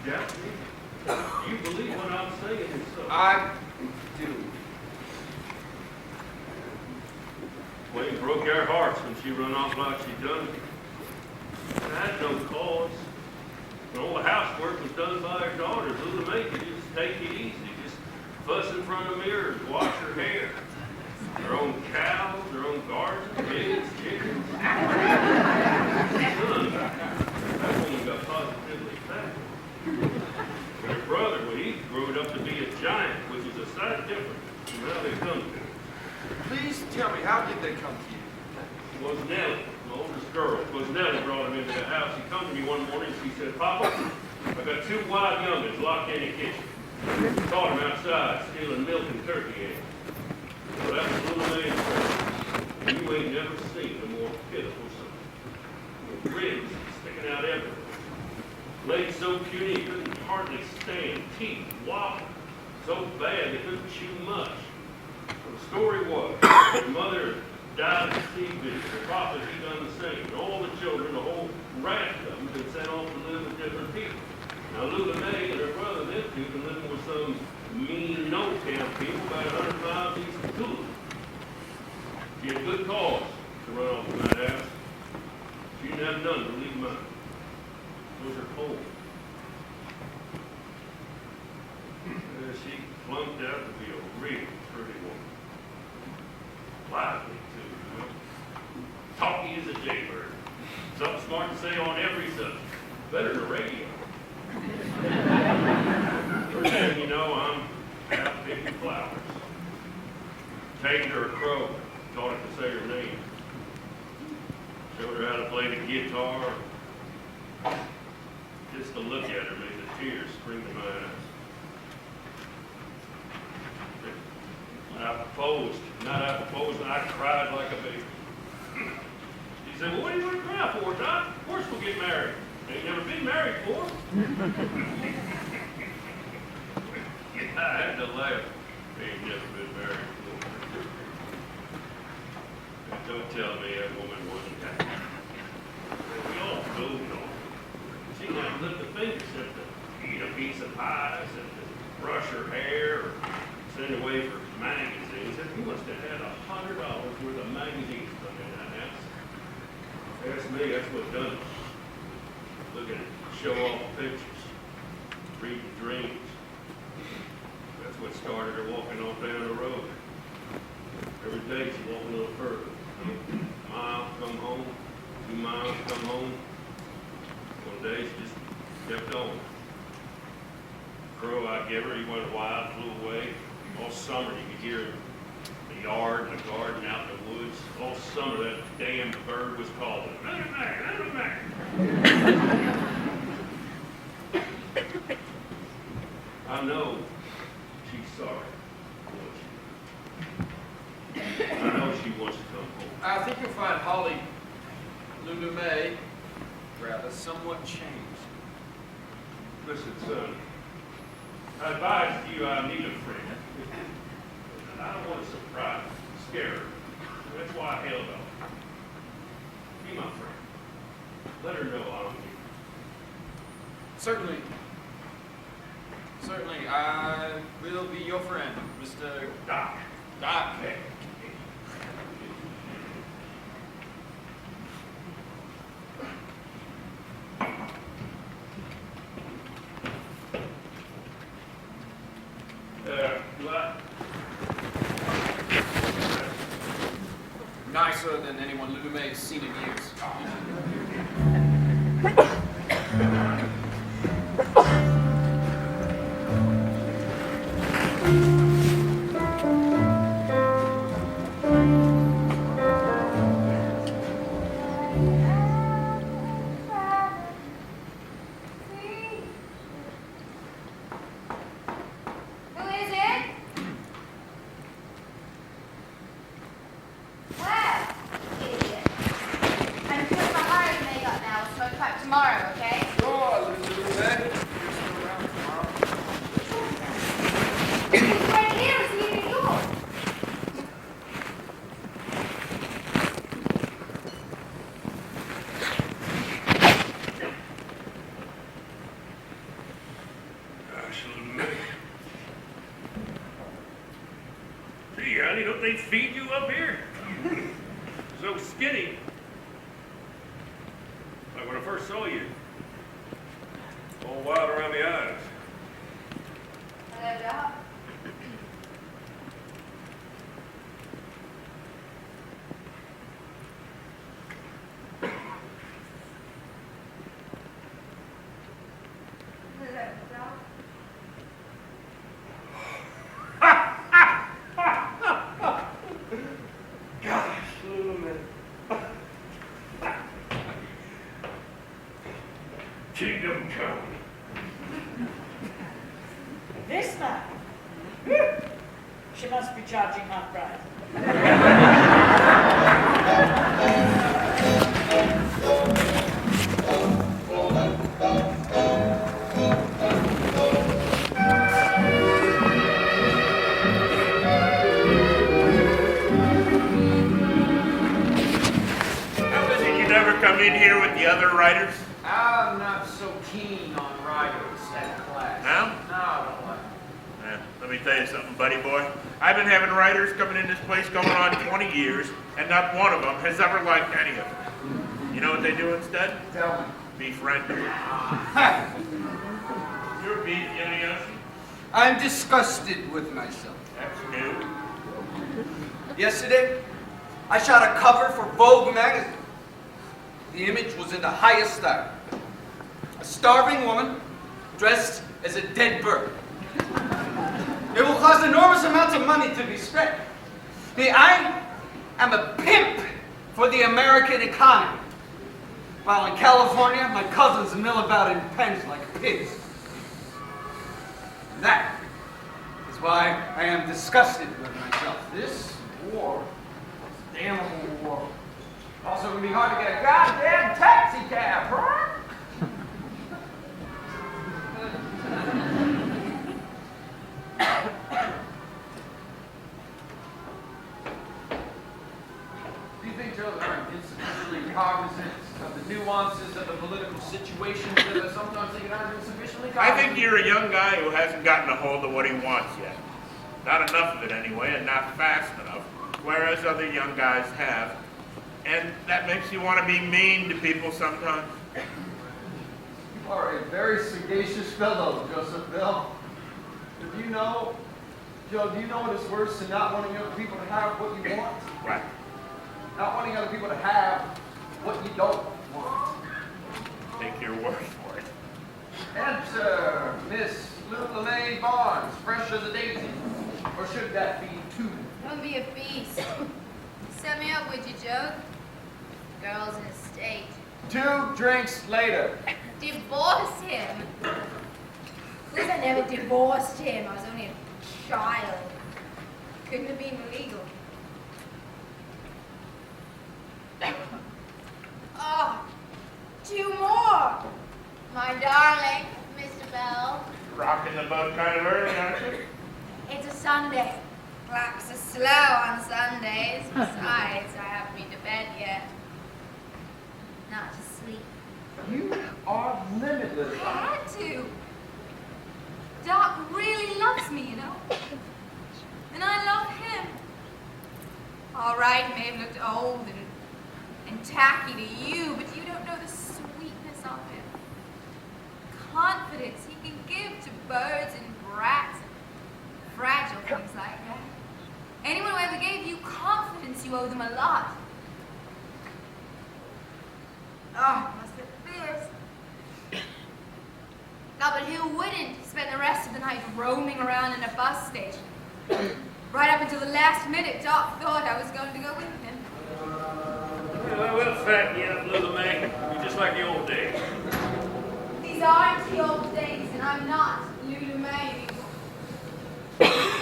Daphne, you believe what I'm saying is so. I do. Wayne broke our hearts when she run off like she done. I had no cause. And all the housework was done by her daughters. Little May could just take it easy. Just fuss in front of mirrors, wash her hair. Their own cows, their own gardens, pigs, chickens. Son, that woman got positively fat. But her brother, well, he grew up to be a giant, which is a sight different from how they come to it. Please tell me, how did they come to you? It was Nellie, my oldest girl. It was Nellie brought him into the house. He come to me one morning, she said, Papa, I got two wild youngins locked in the kitchen. Caught them outside, stealing milk and turkey eggs. Well, that was little May's bird. And you ain't never seen a more pitiful son. With ribs sticking out everywhere. Legs so puny he couldn't hardly stand. Teeth wobbling so bad they couldn't chew much. Well, the story was, their mother died of TB. Their father, he done the same. And all the children, the whole raft of them, been sent off to live with different people. Now, Lula May and her brother, them two, been living with some mean no-town people about 100 miles east of Tula. She had good cause to run off from that house. She didn't have none to leave mine. Those are cold. She flunked out to be a real pretty woman. Lively, too, you know. Talky as a jaybird. Something smart to say on every subject. Better than the radio. First thing you know, I'm out picking flowers. Tamed her a crow, taught her to say her name. Showed her how to play the guitar. Just to look at her made the tears spring to my eyes. When I proposed, I cried like a baby. She said, well, what do you want to cry for, Doc? Of course we'll get married. Ain't never been married before. I had to laugh. Ain't never been married before. Don't tell me that woman wasn't happy. We all doted on her. She didn't lift a finger except to eat a piece of pie, except to brush her hair, or send away for magazines. He must have had $100 worth of magazines come in that house. Ask me, that's what done it. Looking at show-off pictures, reading dreams. That's what started her walking off down the road. Every day she walked a little further. A mile, come home. 2 miles, come home. One day she just kept on. Crow I give her, he went wild, flew away. All summer you could hear him in the yard, in the garden, out in the woods. All summer that damn bird was calling. Run it back, run it back. I know she's sorry. I know she wants to come home. I think you'll find Holly, Lula May, rather, somewhat changed. Listen, son, I advise you I need a friend. I don't want to surprise her, scare her. That's why I held on. Be my friend. Let her know I'm here. Certainly. Certainly, I will be your friend, Mr. Doc. Doc. Okay. What? Nicer than anyone Lula May has seen in years. Tomorrow. Gosh, little man. Gee, honey, don't they feed you up here? So skinny. Like when I first saw you. All wild around the eyes. Hello, Doc. Hello, Doc. Gosh, little man. Kingdom come. This man? She must be charging half price. How is it you never come in here with the other writers? I'm not so keen on writers, that class. No? No, I don't like it. Let me tell you something, buddy boy. I've been having writers coming in this place going on 20 years, and not one of them has ever liked any of them. You know what they do instead? Tell me. Befriend them. You're beef, Emilia. I'm disgusted with myself. That's new. Yesterday, I shot a cover for Vogue magazine. The image was in the highest style. A starving woman dressed as a dead bird. It will cost enormous amounts of money to be spent. See, I am a pimp for the American economy. While in California, my cousins mill about in pens like pigs. And that is why I am disgusted with myself. This war, this damnable war. Also, gonna be hard to get a goddamn taxi cab, right? Do you think children aren't insufficiently cognizant of the nuances of the political situations that are sometimes taken out insufficiently I cognizant? think you're a young guy who hasn't gotten a hold of what he wants yet. Not enough of it anyway, and not fast enough, whereas other young guys have. And that makes you want to be mean to people sometimes. You are a very sagacious fellow, Joseph Bill. But do you know, Joe, do you know what is worse than not wanting other people to have what you want? Right. Not wanting other people to have what you don't want. Take your word for it. Enter Miss Lou LeMay Barnes, fresh as a daisy. Or should that be two? Don't be a beast. Set me up, would you, Joe? Girl's in a state. 2 drinks later. Divorce him? Of course I never divorced him. I was only a child. Couldn't have been illegal. Oh, 2 more. My darling, Mr. Bell. Rocking the boat kind of early, aren't you? It's a Sunday. Clocks are slow on Sundays. Besides, I haven't been to bed yet. Not to sleep. You are limitless. I had to. Doc really loves me, you know. And I love him. All right, he may have looked old and tacky to you, but you don't know the sweetness of him. Confidence he can give to birds and brats and fragile things like that. Anyone who ever gave you confidence, you owe them a lot. Oh, must be fierce. No, but who wouldn't spend the rest of the night roaming around in a bus station? Right up until the last minute, Doc thought I was going to go with him. We'll fatten you up, little man. You're just like the old days. These aren't the old days, and I'm not Lulu May anymore.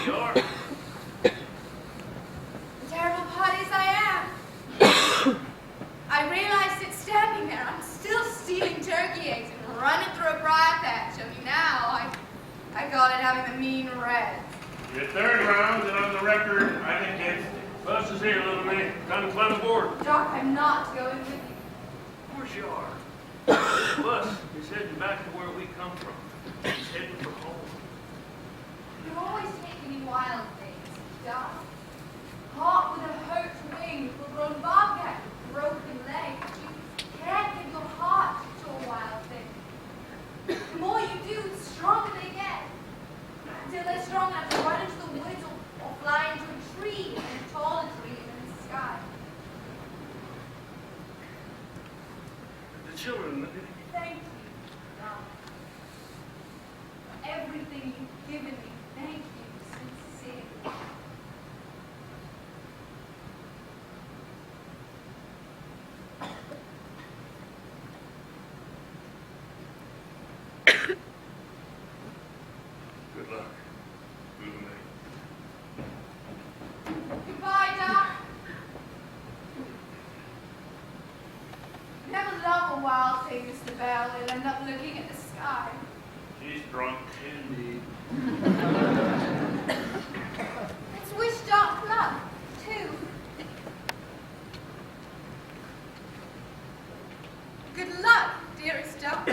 You are. The terrible parties I am. I realized it standing there. I'm still stealing turkey eggs and running through a briar patch. Only now I call it having the mean red. Your third round, and on the record, I'm against it. Bus is here, little man. Time to climb aboard. Doc, I'm not going with you. Of course you are. Bus is heading back to where we come from. He's heading for home. children. Thank you, Doc. For everything you've given me. Thank you, sincerely. Good luck, little man. Goodbye, Doc. Never love a wild thing, Mr. Bell. He'll end up looking at the sky. She's drunk. Indeed. Let's wish Doc luck, too. Good luck, dearest Doc.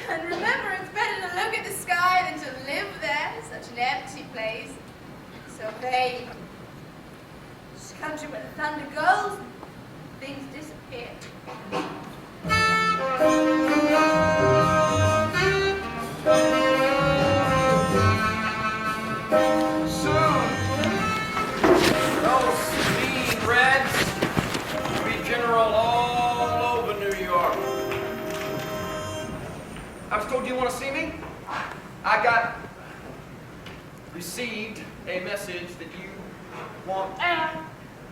And remember, it's better to look at the sky than to live there, such an empty place. So vague. This country where the thunder goes, things disappear. Soon, those mean Reds will be general all over New York. I was told you want to see me? I received a message that you want. And,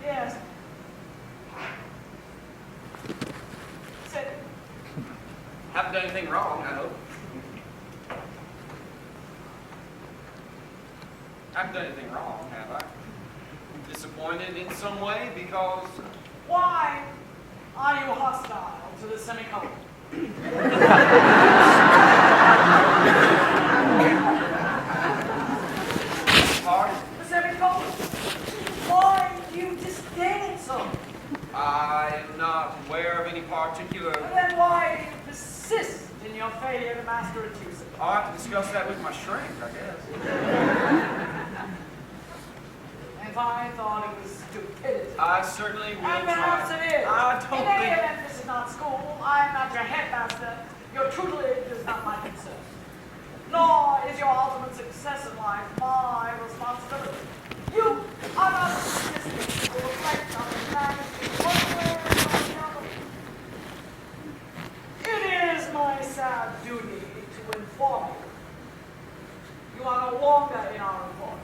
yes. Sit. Haven't done anything wrong, I hope. Haven't done anything wrong, have I? Disappointed in some way because Why are you hostile to the semicolon? Pardon? The semicolon. Why do you disdain it so? I am not aware of any particular. Then why do you persist in your failure to master its usage? I'll have to discuss that with my shrink, I guess. If I thought it was stupidity. I certainly will And perhaps try. it is. I In don't any think. event, this is not school. I'm not your headmaster. Your tutelage is not my concern. Nor is your ultimate success in life my responsibility. You are not statistic to reflect on humanity one way or the other. It is my sad duty to inform you. You are no longer in our employ.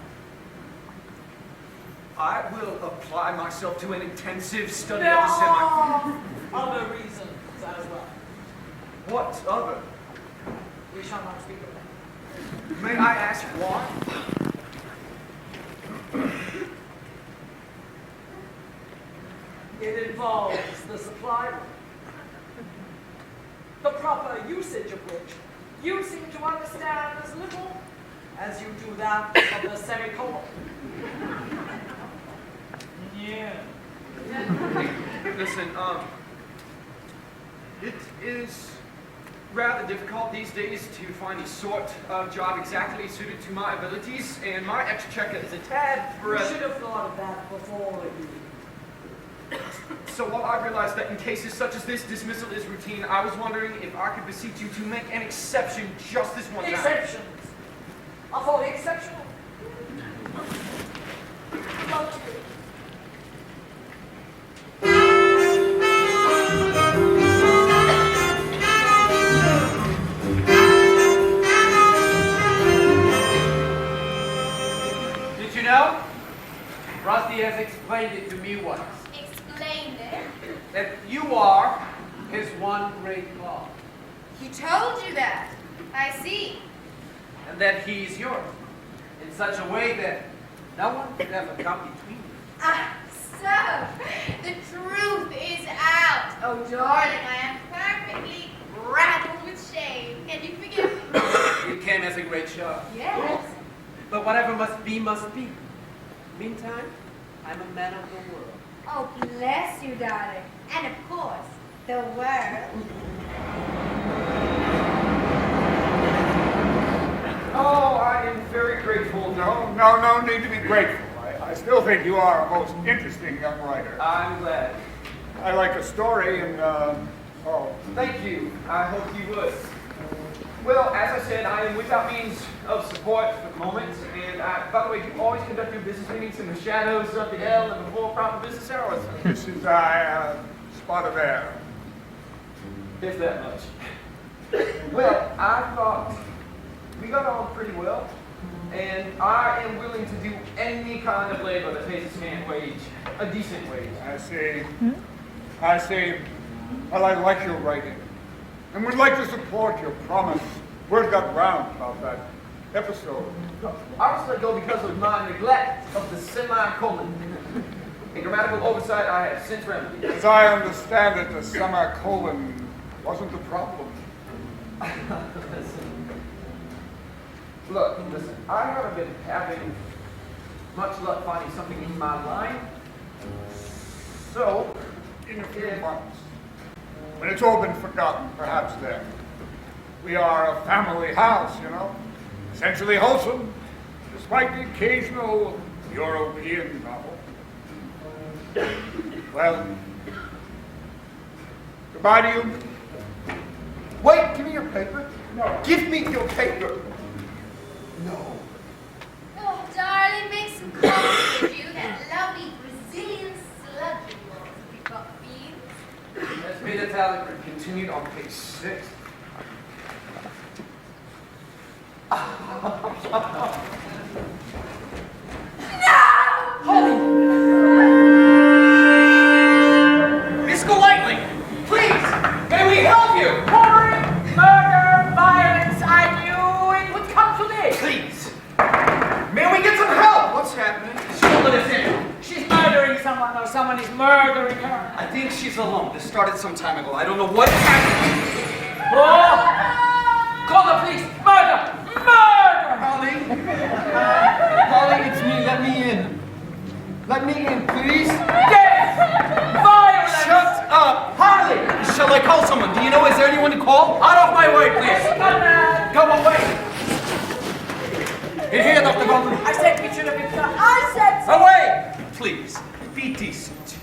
I will apply myself to an intensive study There of the semi. are other reasons as well. What other? We shall not speak of them. May I ask why? It involves the supply room, the proper usage of which you seem to understand as little as you do that of the semicolon. Yeah. Listen, it is rather difficult these days to find the sort of job exactly suited to my abilities, and my exchequer is a tad You should have thought of that before you. So while I realize that in cases such as this, dismissal is routine, I was wondering if I could beseech you to make an exception just this one time. Exceptions. I thought exceptional. Not to be. Did you know? Rusty has explained it to me once. Explained it. That you are his one great love. He told you that. I see. And that he's yours. In such a way that no one could ever come between you. Ah, so the truth is out. Oh, darling, I am perfectly rattled with shame. Can you forgive me? You came as a great show. Yes. But whatever must be, must be. Meantime, I'm a man of the world. Oh, bless you, darling. And of course, the world. Oh, I am very grateful. No need to be grateful. I still think you are a most interesting young writer. I'm glad. I like a story and, Thank you. I hope you would. Well, as I said, I am without means of support at the moment, and by the way, you always conduct your business meetings in the shadows of the L and before proper business hours. this is spot of air. if that much. Well, I thought we got on pretty well, and I am willing to do any kind of labor that pays a scant wage, a decent wage. I see. Well, I like your writing, and would like to support your promise. Word got round about that episode. I was let go because of my neglect of the semicolon. A grammatical oversight I have since remedied. As I understand it, the semicolon wasn't the problem. Listen, I haven't been having much luck finding something in my line. So, In a few months, when it's all been forgotten, perhaps then. We are a family house, you know, essentially wholesome, despite the occasional European novel. Well, goodbye to you. wait, give me your paper. No. Give me your paper. No. Oh, darling, make some coffee with you. That lovely Brazilian slug you want. You got beans? Let's be the tally continued on page 6. Miss Golightly, please, may we help you? Cory, murder, violence, I knew it would come to this. Please, may we get some help? What's happening? She won't let us in. She's murdering someone or someone is murdering her. I think she's alone. This started some time ago. I don't know what happened. Oh! Call the police! Murder! Murder! Holly, it's me. Let me in. Let me in, please. Death! Violence! Shut up! Harley! Shall I call someone? Do you know, is there anyone to call? Out of my way, please! Come away! In here, Dr. Baldwin. I said we should have been done. I said so. Away! Please, be decent.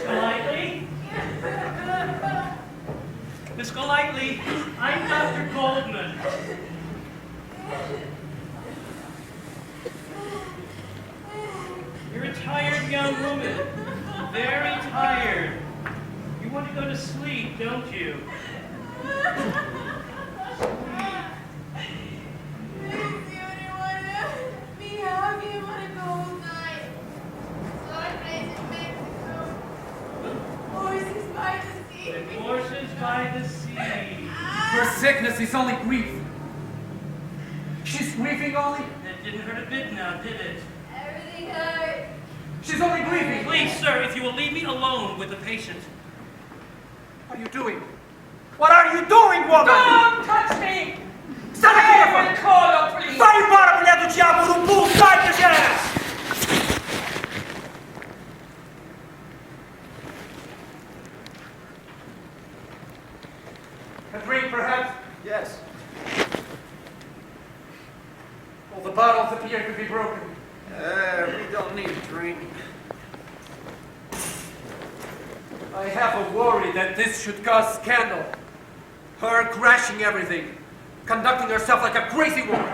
Golightly? Miss Golightly, I'm Dr. Goldman. You're a tired young woman. Very tired. You want to go to sleep, don't you? The horses by the sea. Her sickness is only grief. She's grieving only. That didn't hurt a bit now, did it? Everything hurts. She's only grieving. Please, sir, if you will leave me alone with the patient. What are you doing? What are you doing, woman? Don't touch me! Sta I will call the police! Vai embora, mulher do diabo, do bull, sai da gente! A drink, perhaps? Yes. All the bottles appear to be broken. We don't need a drink. I have a worry that this should cause scandal. Her crashing everything, conducting herself like a crazy woman.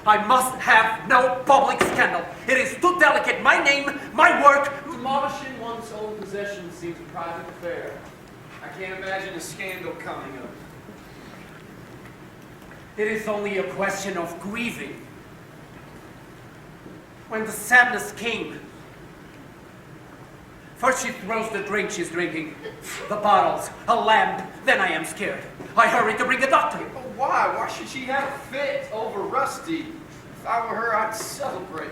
I must have no public scandal. It is too delicate. My name, my work. Demolishing one's own possessions seems a private affair. I can't imagine a scandal coming of it. It is only a question of grieving. When the sadness came, first she throws the drink she's drinking, the bottles, a lamp, then I am scared. I hurry to bring a doctor. But why? Why should she have a fit over Rusty? If I were her, I'd celebrate.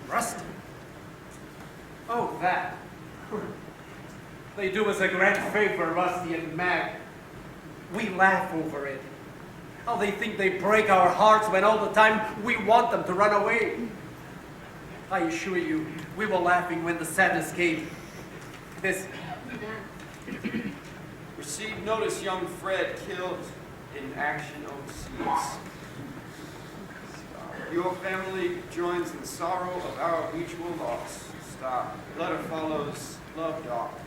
Rusty? Oh, that. They do us a grand favor, Rusty and Mag. We laugh over it. How they think they break our hearts when all the time we want them to run away. I assure you, we were laughing when the sadness came. This. Received notice young Fred killed in action overseas. Your family joins in the sorrow of our mutual loss. Stop. Letter follows. Love, Doc.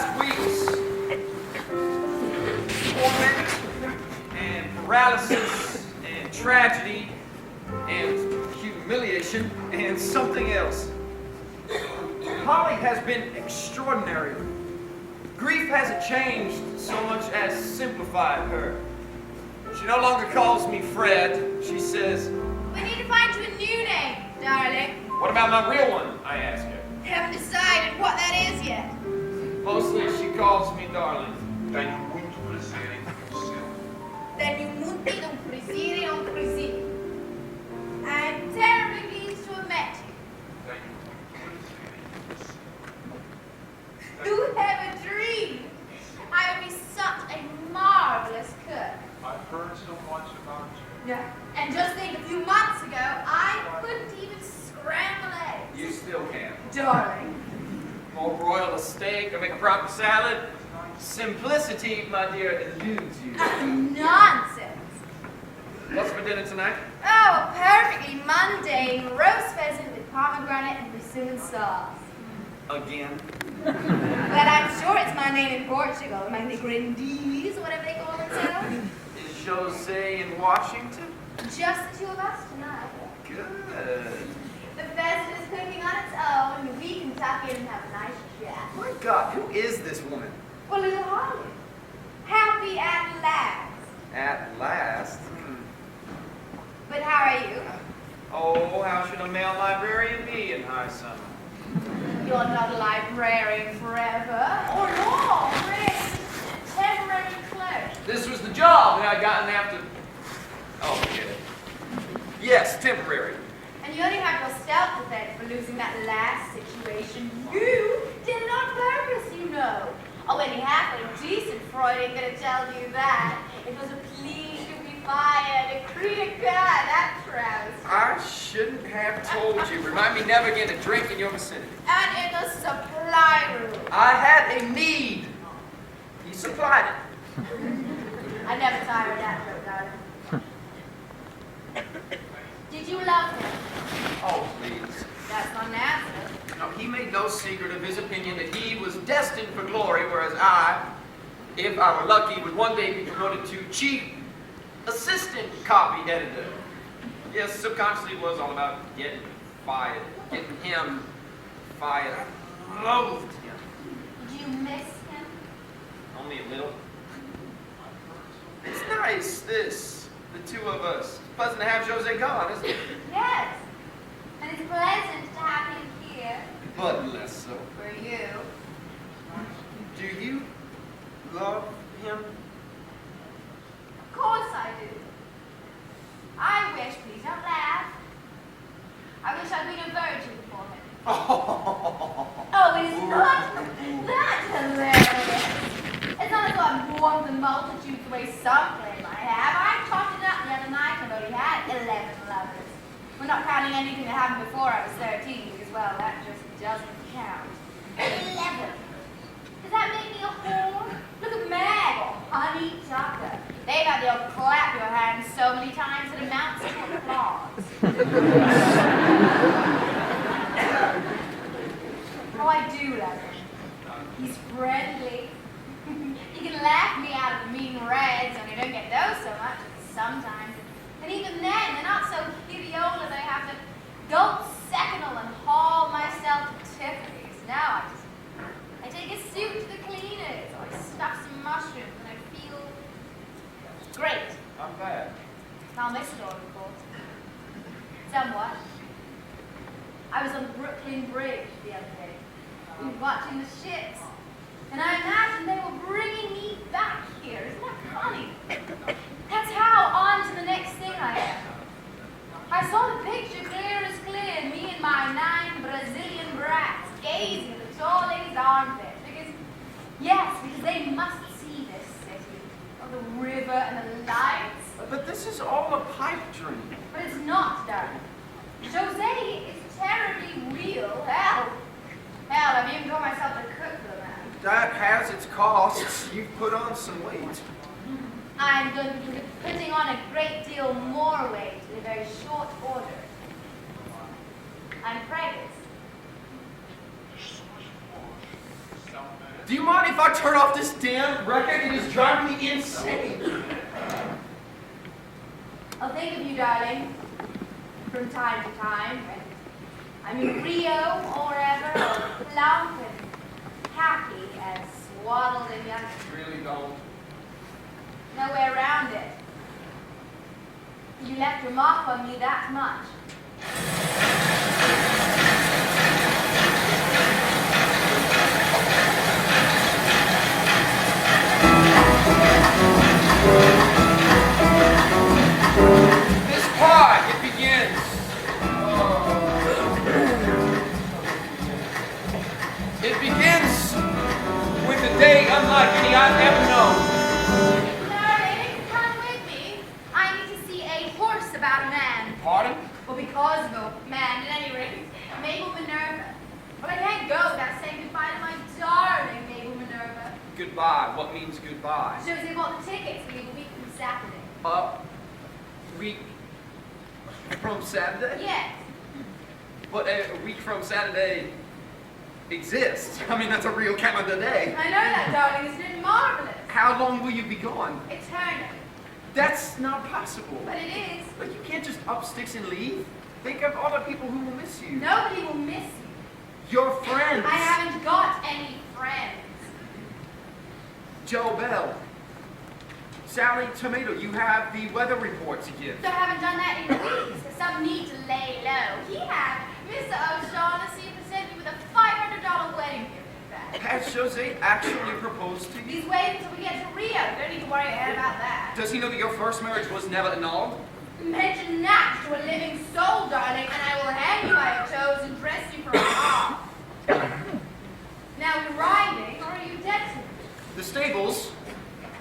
last week's torment and paralysis and tragedy and humiliation and something else. Holly has been extraordinary. Grief hasn't changed so much as simplified her. She no longer calls me Fred. She says, We need to find you a new name, darling. "What about my real one?" I ask her. Haven't decided what that is yet. Mostly she calls me darling. Then you munti non presire on presire. I'm terribly pleased to have met you. You have a dream. I would be such a marvelous cook. I've heard so much about you. Yeah. And just think, a few months ago, I couldn't even scramble eggs. You still can. Darling. Won't broil a steak or make a proper salad. Simplicity, my dear, eludes you. Nonsense. What's for dinner tonight? Oh, a perfectly mundane roast pheasant with pomegranate and persimmon sauce. Again. But I'm sure it's my name in Portugal, among the grandees, whatever they call themselves. Is Jose in Washington? Just the two of us tonight. Good. The pheasant is cooking on its own, and we can tuck in and have a nice chat. My God, who is this woman? Well, little Holly. Happy at last. At last. But how are you? Oh, how should a male librarian be in high summer? You're not a librarian forever. Or long, Rick. Temporary clerk. This was the job that I'd gotten after... Oh, forget it. Yes, temporary. And you only have yourself to thank for losing that last situation. You did it on purpose, you know. Oh, any half a decent Freud ain't gonna tell you that. It was a plea to be fired, a decree to God, that travesty. I shouldn't have told you. Remind me never again to drink in your vicinity. And in the supply room. I had a need. He supplied it. I never tire of that joke, darling. Did you love him? Oh, please. That's not an answer. No, he made no secret of his opinion that he was destined for glory, whereas I, if I were lucky, would one day be promoted to chief assistant copy editor. Yes, subconsciously it was all about getting fired, getting him fired. I loathed him. Did you miss him? Only a little. It's nice, this, the two of us. It's pleasant to have Jose gone, isn't it? Yes. And it's pleasant to have him here. But less so. For you. Do you love him? Of course I do. I wish, please don't laugh. I wish I'd been a virgin for him. Oh, is not that hilarious? It's not as though I've warmed the multitude the way some claim I have. I talked it up the other night and already had 11 lovers. We're not counting anything that happened before I was 13, because, well, that just doesn't count. 11. Does that make me a whore? Look at Meg or Honey Tucker. They've had the old clap your hands so many times it amounts to applause. Oh, I do love him. He's friendly. You can laugh me out of the mean reds, and you don't get those so much sometimes. And even then, they're not so hideola that I have to go secondal and haul myself to Tiffany's. No, I take a suit to the cleaners, or I stuff some mushrooms, and I feel great. Not bad. I'll miss it all, of course. Somewhat. I was on Brooklyn Bridge the other day. We were watching the ships. And I imagined they were bringing me back here. Isn't that funny? That's how on to the next thing I am. I saw the picture clear as clear, me and my 9 Brazilian brats gazing at the tall lady's armpit. Because they must see this city, of the river and the lights. But this is all a pipe dream. But it's not, darling. Jose is terribly real. Hell, I've even got myself a cook for the man. That has its costs. You've put on some weight. I'm going to be putting on a great deal more weight in a very short order. I'm pregnant. Do you mind if I turn off this damn record? It is driving me insane. I'll think of you, darling, from time to time. I'm in Rio or wherever, plump and happy and swaddled in young. Really don't. No way around it. You left your mark on me that much. This part, it begins. It begins with a day unlike any I've ever known. Darling, come with me. I need to see a horse about a man. Pardon? Well, because of a man, at any rate. Mabel Minerva. But I can't go without saying goodbye to my darling Mabel Minerva. Goodbye. What means goodbye? Josie bought the tickets for you a week from Saturday. Week from Saturday? Yes. But a week from Saturday exists. I mean, that's a real calendar day. I know that, darling. Isn't it marvelous? How long will you be gone? Eternally. That's not possible. But it is. But you can't just up sticks and leave. Think of other people who will miss you. Nobody will miss you. Your friends. I haven't got any friends. Joe Bell. Sally Tomato, you have the weather report to give. So I haven't done that in weeks. Some need to lay low. He had Mr. O'Shaughnessy present me with a $500 wedding gift, in fact. Has Jose actually proposed to you? He's waiting till we get to Rio. Don't need to worry ahead about that. Does he know that your first marriage was never annulled? Mention that to a living soul, darling, and I will hang you by your toes and dress you for a ball. Now, you're riding, or are you dead to me? The stables,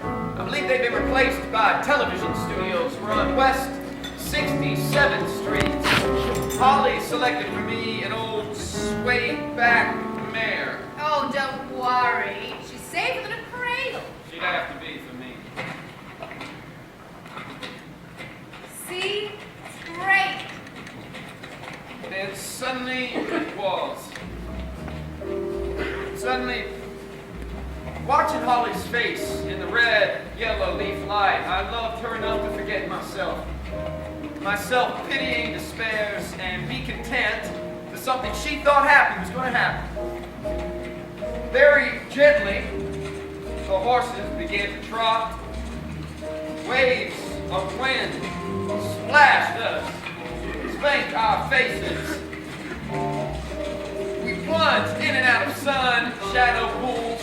I believe they've been replaced by television studios. We're on West 67th Street. Holly selected for me an old sway-back mare. Oh, don't worry. She's safer than a cradle. She'd have to be for me. See? It's great. Then suddenly it was. Suddenly, watching Holly's face in the red, yellow leaf light, I loved her enough to forget myself. My self-pitying despairs and be content that something she thought happy was going to happen. Very gently, the horses began to trot. Waves of wind splashed us, spanked our faces. We plunged in and out of sun, shadow pools,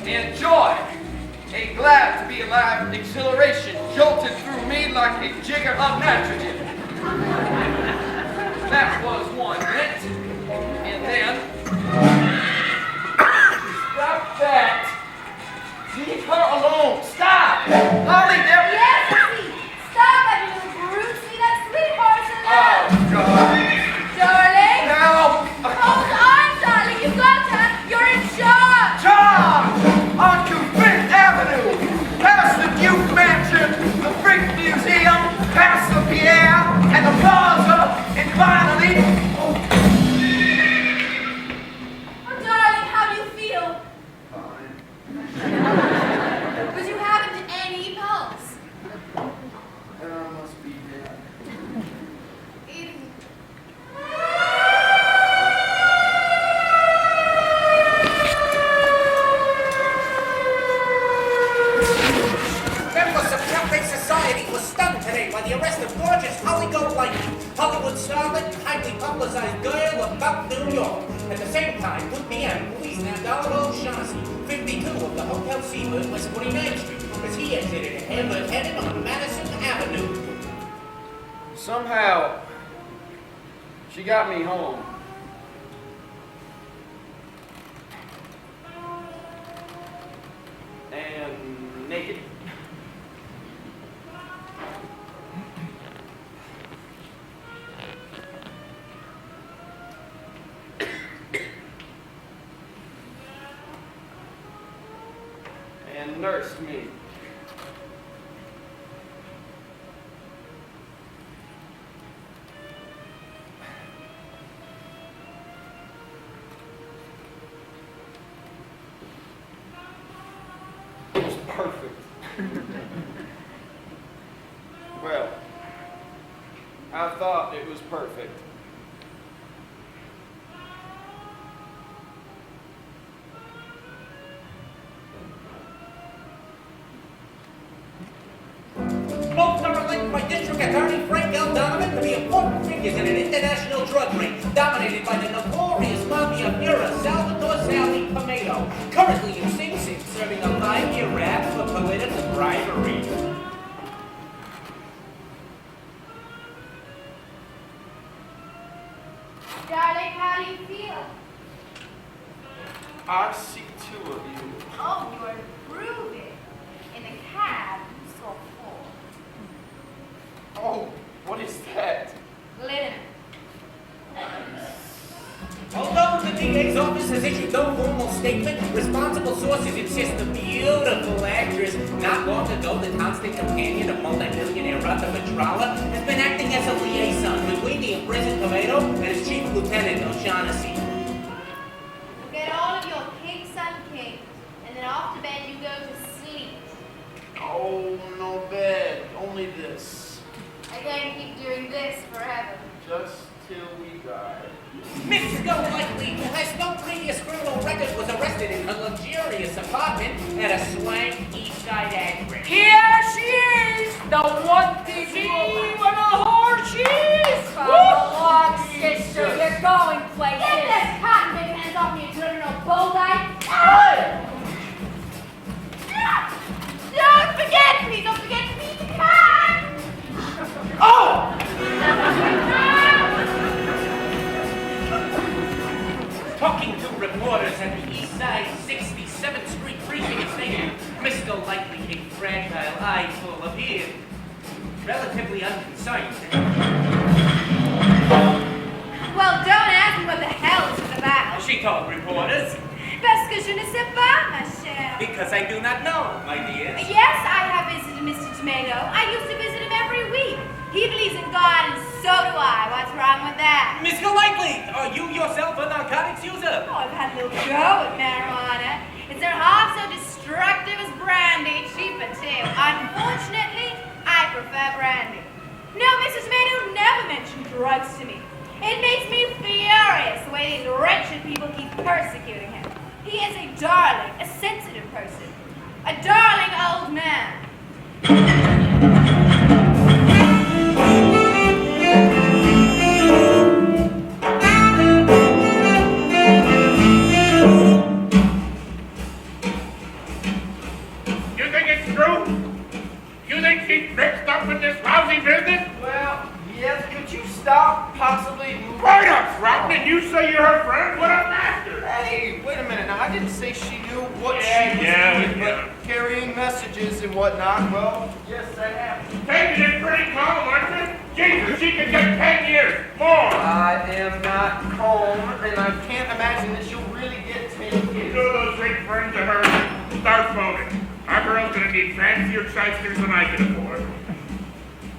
and joy. A glad to be alive exhilaration jolted through me like a jigger of nitrogen. That was 1 minute, and then stop that. Leave her alone. Stop. Holly, there. Yes, see. Stop that, you little brute. See that sweet horse in there? Oh, God. Darling. Now. Hold on, darling. You've got to. You're in charge. Charge! Onto Fifth Avenue, past the Duke Mansion, the Frick Museum, past the Pierre, and the Plaza, and finally... Oh, darling, how do you feel? Fine. But you haven't any pulse. Then I must be dead. Idiot. Members of Cafe Society were stunned today by the arrest of gorgeous Holly Golightly, Hollywood starlet, highly publicized girl of Buck, New York. At the same time, 2 p.m., police nabbed Donald O'Shaughnessy, 52 of the Hotel Seabird, West 49th Street, as he exited a hamburg headed on Madison Avenue. Somehow, she got me home. And naked. And nursed me. perfect. Well, I thought it was perfect. Both are elected by District Attorney Frank L. Donovan to be important figures in an international drug ring dominated by the notorious mafia Fuhrer Salvatore Sally Tomato, currently in Sing Sing serving a 5-year rap for political bribery. Darling, how do you feel? I see two of you. Oh, you are grooving. In the cab, you saw four. Oh, what is that? Linen. Although the DA's office has issued no formal statement, responsible sources insist the beautiful actress, not long ago the constant companion of multi-millionaire Rata Petrala, has been acting as a liaison between the imprisoned Tomato and his chief lieutenant, O'Shaughnessy. You get all of your kinks unkinked, and then off to bed you go to sleep. Oh, no bed. Only this. I'm going to keep doing this forever. Just till we die. Mrs. Golightly, who has no previous criminal record, was arrested in her luxurious apartment at a swank East Side address. Here she is, the one thing what a whore she is. Come along, sister, you're going Get places. the cotton big hands off me, you little bullseye! Don't forget, please, don't forget to feed the cat! Oh! Talking to reporters at the East Side 67th Street precinct station, Miss Golightly, a fragile eye full appeared relatively unconcerned. Well, don't ask me what the hell this is about. She told reporters, Parce que je ne sais pas, ma chère. because I do not know, my dear. Yes, I have visited Mr. Tomato. I used to visit him every week. He believes in God, and so do I. What's wrong with that? Miss Golightly, are you yourself a narcotics user? Oh, I've had a little go at marijuana. It's not half so destructive as brandy, cheaper too. Unfortunately, I prefer brandy. No, Mr. Tomato never mentioned drugs to me. It makes me furious the way these wretched people keep persecuting him. He is a darling, a sensitive person. A darling old man. You think it's true? You think she's mixed up in this lousy business? Well, yes, could you stop possibly moving? Right up, Rotten, and you say you're her friend? What a master! Hey, wait a minute now. I didn't say she knew what Yeah, she was yeah, doing, yeah. but carrying messages and whatnot, well, yes, that happened. Taking it pretty calm, aren't you? Jesus, she could get 10 years, more! I am not calm, and I can't imagine that she'll really get 10 Two years. of those big friends of hers, start phoning. Our girl's gonna need fancier shysters than I can afford.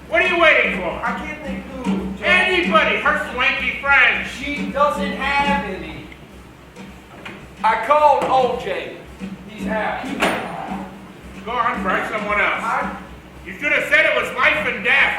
What are you waiting for? I can't think who. Anybody, her swanky friend. She doesn't have any. I called OJ. He's out. Go on, try someone else. You should have said it was life and death.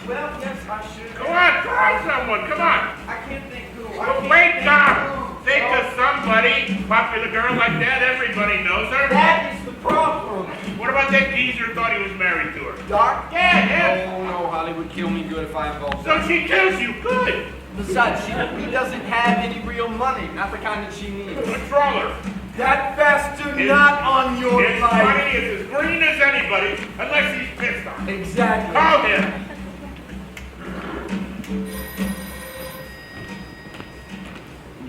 Well, yes, I should. Go on, try someone, come on. I can't think who. I Well, can't wait, think Doc. who. Think No, of somebody. Popular girl like that, everybody knows her. that is the problem. What about that geezer thought he was married to her? Doc? Yeah. Oh, no, Holly would kill me good if I involved So her. she kills you, good. Besides, he doesn't have any real money. Not the kind that she needs. Control her. That bastard not on your His life. money is as green as anybody, unless he's pissed off. Exactly. Call him.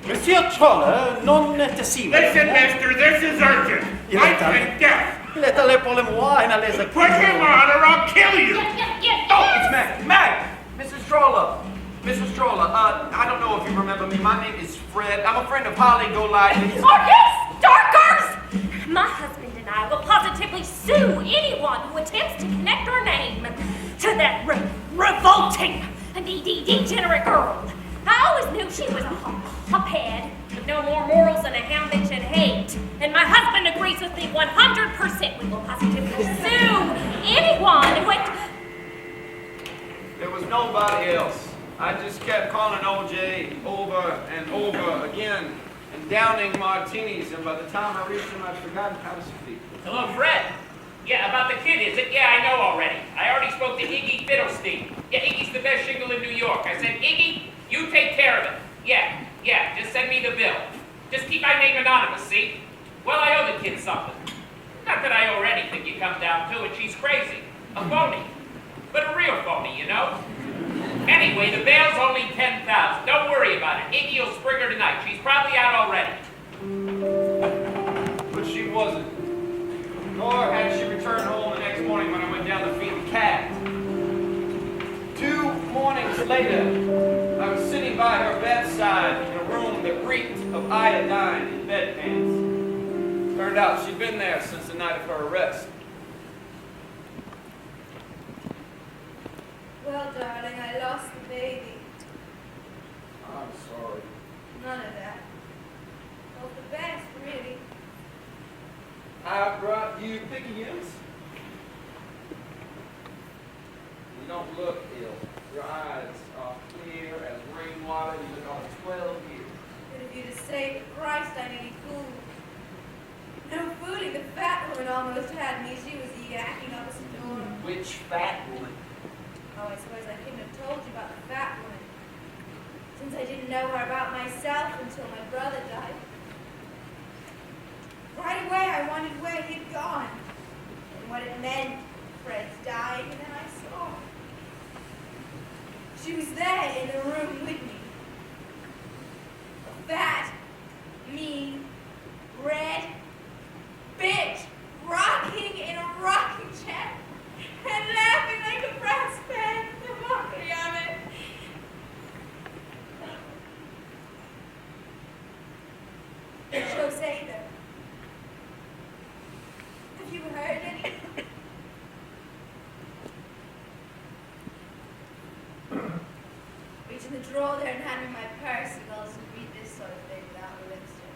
Monsieur Troller, non deceive. Listen, mister, this is urgent. Yeah, Life tell me. and death. Letale pour le moi et n'allez Put him on or I'll kill you. Oh, it's Meg. Meg! Mrs. Stroller. Mrs. Stroller, I don't know if you remember me. My name is Fred. I'm a friend of Holly Golightly. Oh, yes, Darkers! My husband and I will positively sue anyone who attempts to connect our name to that revolting, degenerate girl. I always knew she was a hophead, No more morals than a hound that should hate. And my husband agrees with me 100%. We will positively sue anyone who There was nobody else. I just kept calling OJ over and over again and downing martinis, and by the time I reached him, I'd forgotten how to speak. Hello, Fred. Yeah, about the kid, is it? Yeah, I know already. I already spoke to Iggy Fiddlestein. Yeah, Iggy's the best shingle in New York. I said, Iggy, you take care of it. Yeah, just send me the bill. Just keep my name anonymous, see? Well, I owe the kid something. Not that I owe her anything you come down to it. She's crazy. A phony. But a real phony, you know? Anyway, the bail's only $10,000. Don't worry about it. Iggy will spring her tonight. She's probably out already. But she wasn't. Nor had she returned home the next morning when I went down to feed the cat. 2 mornings later, I was sitting by her bedside in a room that reeked of iodine and bedpans. Turned out she'd been there since the night of her arrest. Well, darling, I lost the baby. I'm sorry. None of that. Well, the best, really. I brought you picayunes. You don't look ill. Your eyes are clear as rainwater. You've been on 12 years. Good of you to say, but Christ, I nearly fooled. No fooling, the fat woman almost had me. She was yakking up a storm. Which fat woman? Oh, I suppose I couldn't have told you about the fat woman, since I didn't know her about myself until my brother died. Right away, I wanted where he'd gone, and what it meant. Fred's dying, and then I saw her. She was there in the room with me. A fat, mean, red bitch, rocking in a rocking chair and laughing like a brass band. The mockery of it. Jose, though. Have you heard any? Reach in the drawer there and hand me my purse, and I'll also read this sort of thing without a lipstick.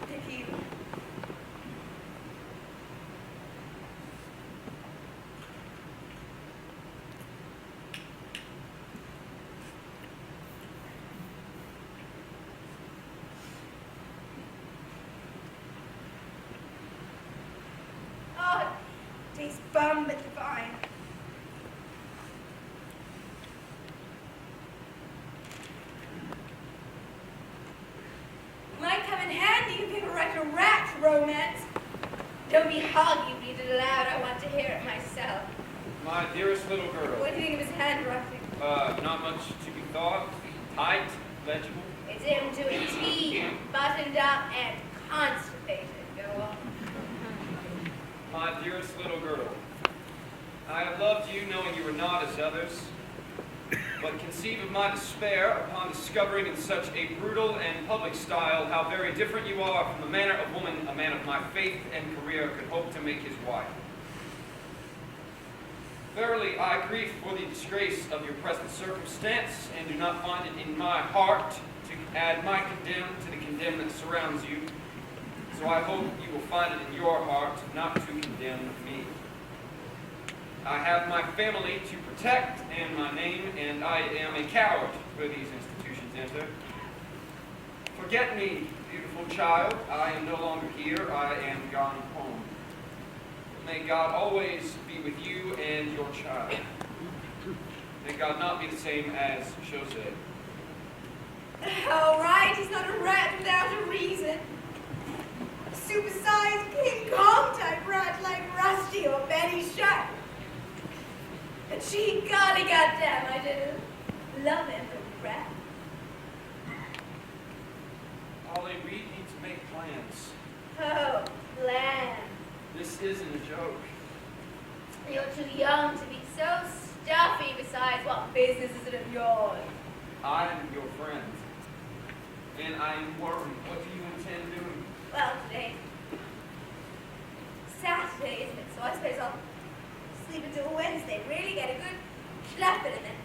Dickie. Oh, it tastes bum but fine. Might come in handy if you ever write a rat romance. Don't be hoggy, read it aloud. I want to hear it myself. My dearest little girl. What do you think of his handwriting? Not much to be thought. Tight, legible. It's him to a T, buttoned up and constipated. Go on. My dearest little girl. I have loved you knowing you were not as others, but conceive of my despair upon discovering in such a brutal and public style how very different you are from the manner of woman a man of my faith and career could hope to make his wife. Verily, I grieve for the disgrace of your present circumstance, and do not find it in my heart to add my condemn to the condemn that surrounds you. So I hope you will find it in your heart not to condemn me. I have my family to protect and my name, and I am a coward where these institutions enter. Forget me, beautiful child. I am no longer here. I am gone home. May God always be with you and your child. May God not be the same as Jose. All right, he's not a rat without a reason. A supersized King Kong type rat like Rusty or Benny Sharp. And she, golly goddamn, I didn't love him for rat. Ollie, we need to make plans. Oh, plan. This isn't a joke. You're too young to be so stuffy. Besides, what business is it of yours? I'm your friend. And I'm worried. What do you intend doing? Well, today, Saturday, isn't it? So I suppose I'll sleep until Wednesday, really get a good schlapping, and then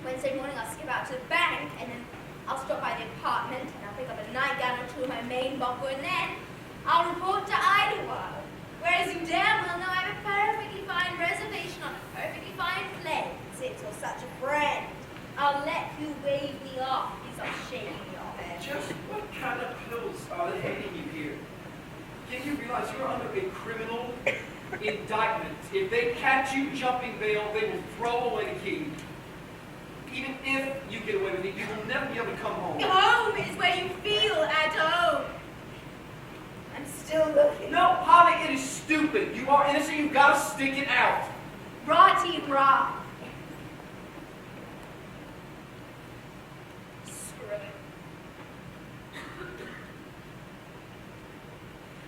Wednesday morning I'll skip out to the bank, and then I'll stop by the apartment, and I'll pick up a nightgown or two of my main bunker, and then I'll report to Idlewild. Whereas you damn well know I have a perfectly fine reservation on a perfectly fine plane, since you're such a friend. I'll let you wave me off, because I'm shaking your head. Just what kind of pills are they handing you here? Can't you realize you're under a criminal indictment? If they catch you jumping bail, they will throw away the key. Even if you get away with it, you will never be able to come home. Home is where you feel at home. I'm still looking. No, Holly, it is stupid. You are innocent. You've got to stick it out. Rotty raw. Screw it.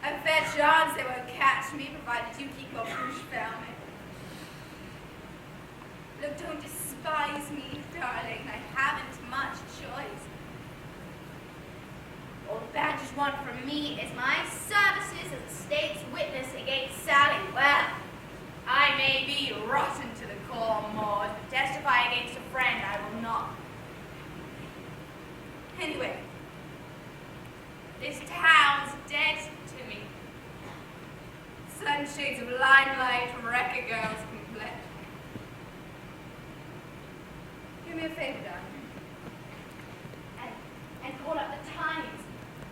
I bet Johns they won't catch me, provided you keep your push filming. Look, don't despise me, darling. I haven't much choice. All the badgers want from me is my services as a state's witness against Sally. Well, I may be rotten to the core, Maud, but testify against a friend I will not. Anyway, this town's dead to me. Sunshades of limelight from wrecker girls can play. Do me a favor, darling. And call up the Times,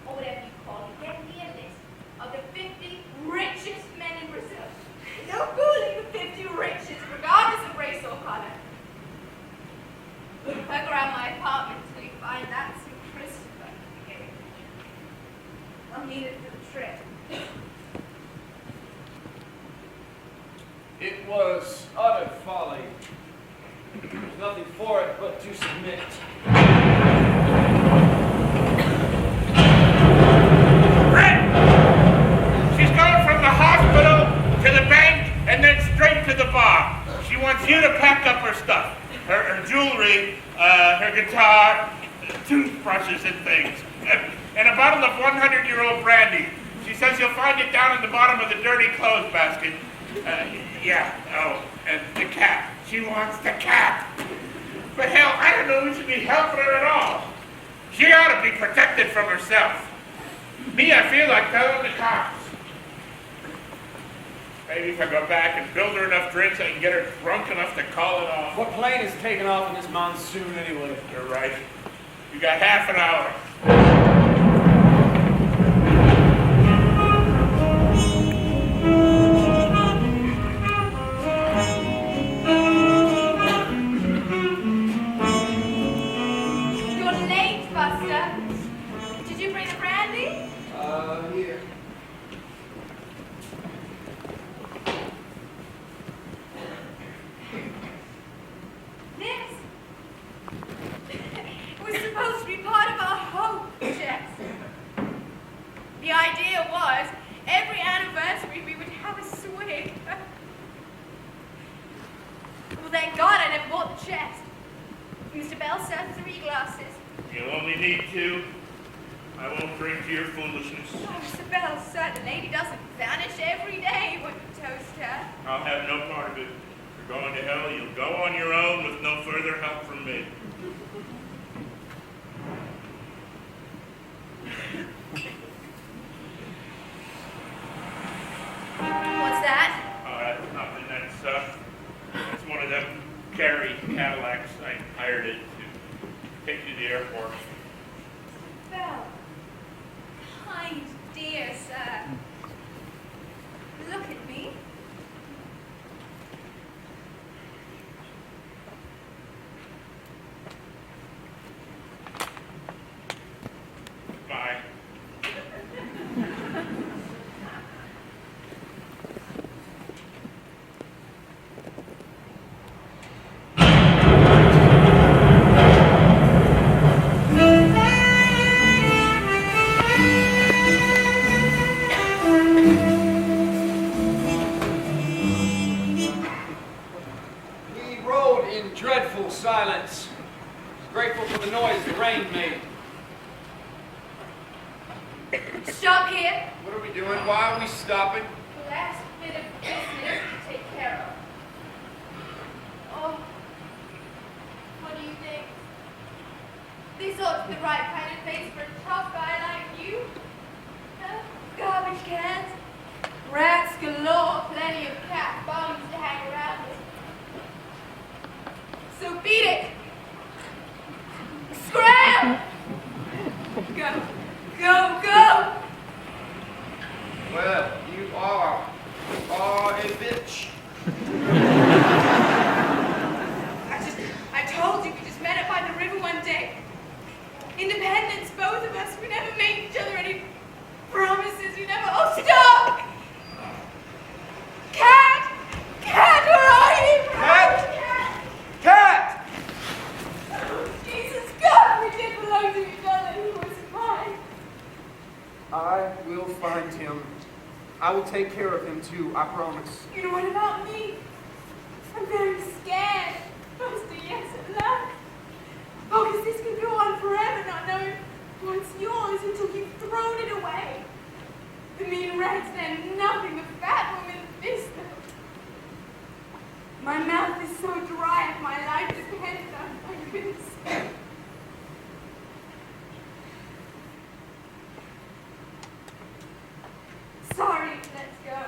or whatever you call it. Get me a list of the 50 richest men in Brazil. No fooling the 50 richest, regardless of race or color. Look around my apartment till you find that St. Christopher. I'll need it for the trip. It was utter folly. There's nothing for it but to submit. She's going from the hospital to the bank and then straight to the bar. She wants you to pack up her stuff. Her jewelry, her guitar, toothbrushes and things. And a bottle of 100-year-old brandy. She says you'll find it down in the bottom of the dirty clothes basket. And the cat. She wants the cat. But hell, I don't know who should be helping her at all. She ought to be protected from herself. Me, I feel like telling the cops. Maybe if I go back and build her enough drinks, I can get her drunk enough to call it off. What plane is taking off in this monsoon anyway? You're right. You got half an hour. You're late, Buster. Did you bring the brandy? Here. This? It was supposed to be part of our hope chest. The idea was, every anniversary we would have a swig. Well, thank God I never bought the chest. Mr. Bell served 3 glasses. You'll only need 2. I won't drink to your foolishness. Oh, Mr. Bell, sir, the lady doesn't vanish every day when you toast her. I'll have no part of it. If you're going to hell, you'll go on your own with no further help from me. What's that? That's nothing. That's one of them Carey Cadillacs. I hired it to take you to the airport. Bell. Kind dear sir. Look at me. Bye. We rode in dreadful silence, grateful for the noise the rain made. Stop here. What are we doing? Why are we stopping? last bit of business to take care of. Oh, what do you think? This ought to be the right kind of place for a tough guy like you. Huh? Garbage cans, rats galore, plenty of cat bones to hang around with. So beat it! Scram! Go, go, go! Well, you are a bitch. I told you, we just met up by the river one day. Independence, both of us. We never made each other any promises. We never. Oh, stop! Cat! Cat, where are you? Cat! Cat! Oh, Jesus God, we did belong to each other. Who was mine? I will find him. I will take care of him too, I promise. You know what about me? I'm very scared. First a yes at last. Oh, because this could go on forever, not knowing what's yours until you've thrown it away. The mean rats and nothing, the fat woman this though. My mouth is so dry if my life depends on my goodness. Sorry, let's go.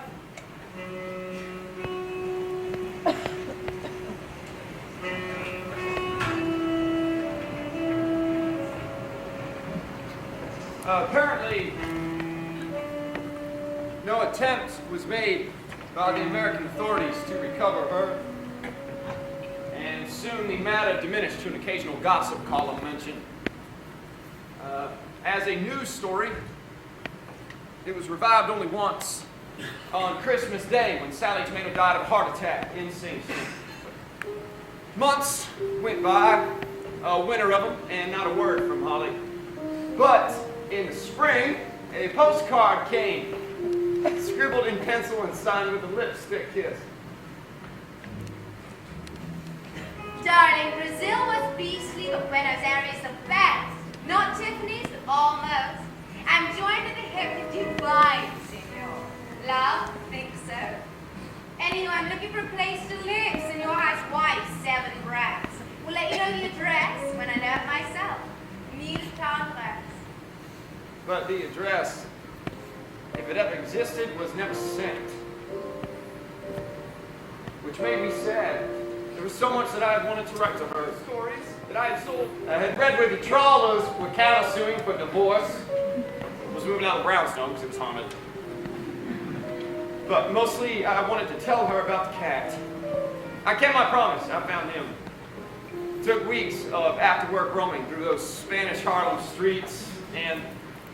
Apparently, no attempt was made by the American authorities to recover her, and soon the matter diminished to an occasional gossip column mention. As a news story, it was revived only once, on Christmas Day, when Sally Tomato died of a heart attack in Sing Sing. Months went by, a winter of them, and not a word from Holly. But in the spring, a postcard came, scribbled in pencil and signed with a lipstick kiss. Darling, Brazil was beastly, but Buenos Aires the best. Not Tiffany's, but almost. I'm joined at the hip with Dubai, senor. Love? Think so. Anyway, I'm looking for a place to live. Senor has wife, 7 brats. We'll let you know the address when I know it myself. Mille Tendres. But the address, if it ever existed, was never sent. Which made me sad. There was so much that I had wanted to write to her. Stories that I had sold. I had read where the trawlers were countersuing for divorce. I was moving out of Brownstone because it was haunted. But mostly I wanted to tell her about the cat. I kept my promise. I found him. It took weeks of after work roaming through those Spanish Harlem streets, and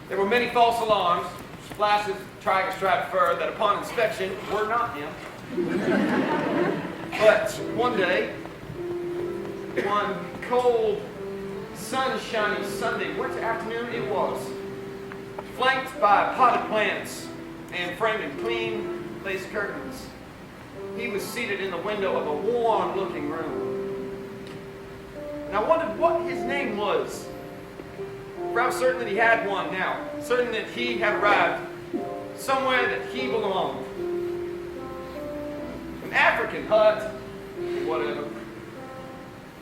there were many false alarms, splashes of tiger-striped fur that upon inspection were not him. But one day, one cold, sunshiny Sunday winter afternoon it was, flanked by potted plants and framed in clean lace curtains, he was seated in the window of a warm-looking room. And I wondered what his name was. For I was certain that he had one now, certain that he had arrived somewhere that he belonged. An African hut, whatever.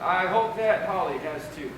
I hope that Holly has too.